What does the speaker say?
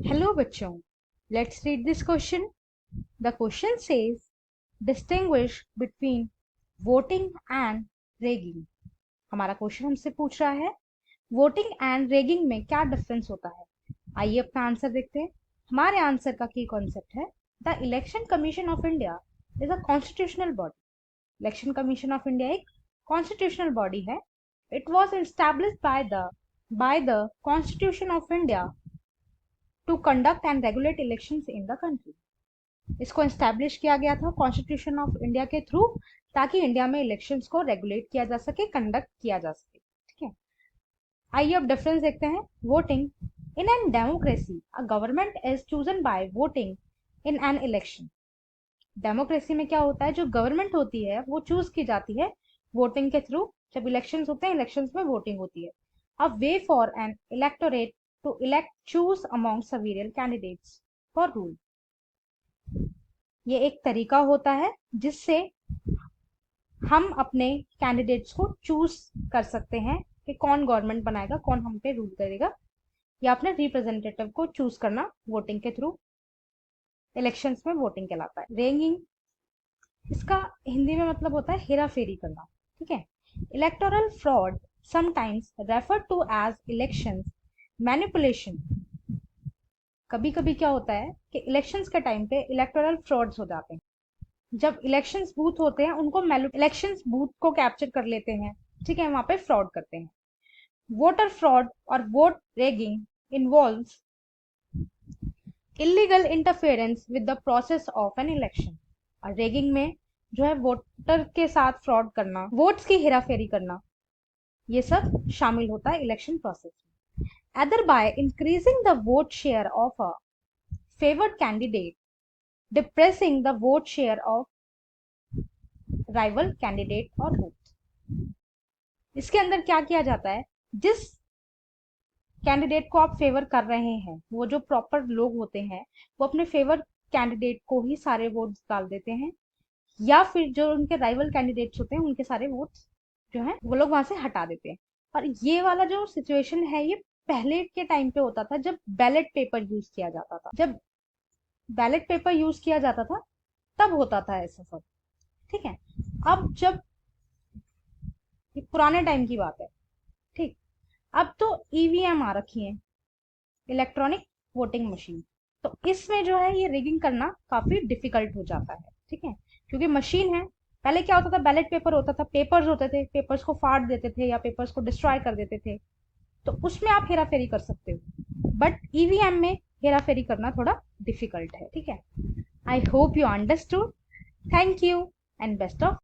Hello बच्चों, let's read this question. The question says distinguish between voting and raging. हमारा question हमसे पूछ रहा है वोटिंग एंड रेगिंग में क्या डिफरेंस होता है। आइए अपना आंसर देखते हैं। हमारे आंसर का की कॉन्सेप्ट है the Election Commission of India is a constitutional body. Election Commission of India एक कॉन्स्टिट्यूशनल बॉडी है। It was established by the Constitution of India to conduct and regulate elections in the country. इसको establish किया गया था Constitution of India के through, ताकि India में elections को रेगुलेट किया जा सके, कंडक्ट किया जा सके। ठीक है, आइए अब डिफरेंस देखते हैं। Voting in an democracy a government is chosen bye voting in an election. Democracy में क्या होता है, जो गवर्नमेंट होती है वो चूज की जाती है वोटिंग के थ्रू। जब इलेक्शंस होते हैं, इलेक्शंस में वोटिंग होती है। A way for an electorate to elect choose among several candidates for rule. ये एक तरीका होता है जिससे हम अपने कैंडिडेट्स को चूज कर सकते हैं कि कौन गवर्नमेंट बनाएगा, कौन हम पे रूल करेगा, या अपने रिप्रेजेंटेटिव को चूज करना वोटिंग के थ्रू। इलेक्शंस में वोटिंग कहलाता है। रेगिंग, इसका हिंदी में मतलब होता है हेरा फेरी करना। ठीक है, electoral fraud sometimes refer to as elections manipulation. कभी कभी क्या होता है कि इलेक्शंस के टाइम पे इलेक्टोरल फ्रॉड्स हो जाते हैं। जब इलेक्शंस बूथ होते हैं उनको इलेक्शंस बूथ को कैप्चर कर लेते हैं। ठीक है, वहां पे फ्रॉड करते हैं। वोटर फ्रॉड और vote raging involves illegal interference with the process of an election. और रेगिंग में जो है वोटर के साथ फ्रॉड करना, वोट्स की हेराफेरी करना, ये सब शामिल होता है इलेक्शन प्रोसेस में। either by increasing the vote share of a favored candidate, depressing the vote share of rival candidate or both। इसके अंदर क्या किया जाता है, जिस कैंडिडेट को आप फेवर कर रहे हैं, वो जो प्रॉपर लोग होते हैं वो अपने फेवर कैंडिडेट को ही सारे वोट्स डाल देते हैं, या फिर जो उनके राइवल कैंडिडेट्स होते हैं उनके सारे वोट्स जो है वो लोग वहां से हटा देते हैं। और ये वाला जो सिचुएशन है ये पहले के टाइम पे होता था, जब बैलेट पेपर यूज किया जाता था। जब बैलेट पेपर यूज किया जाता था तब होता था ऐसा सब। ठीक है, अब जब ये पुराने टाइम की बात है, ठीक, अब तो ईवीएम आ रखी है, इलेक्ट्रॉनिक वोटिंग मशीन। तो इसमें जो है ये रिगिंग करना काफी डिफिकल्ट हो जाता है। ठीक है, क्योंकि मशीन है। पहले क्या होता था, बैलेट पेपर होता था, पेपर्स होते थे, पेपर्स को फाड़ देते थे या पेपर्स को डिस्ट्रॉय कर देते थे, तो उसमें आप हेरा फेरी कर सकते हो। बट ईवीएम में हेरा फेरी करना थोड़ा डिफिकल्ट है। ठीक है, I hope you understood. Thank you and best of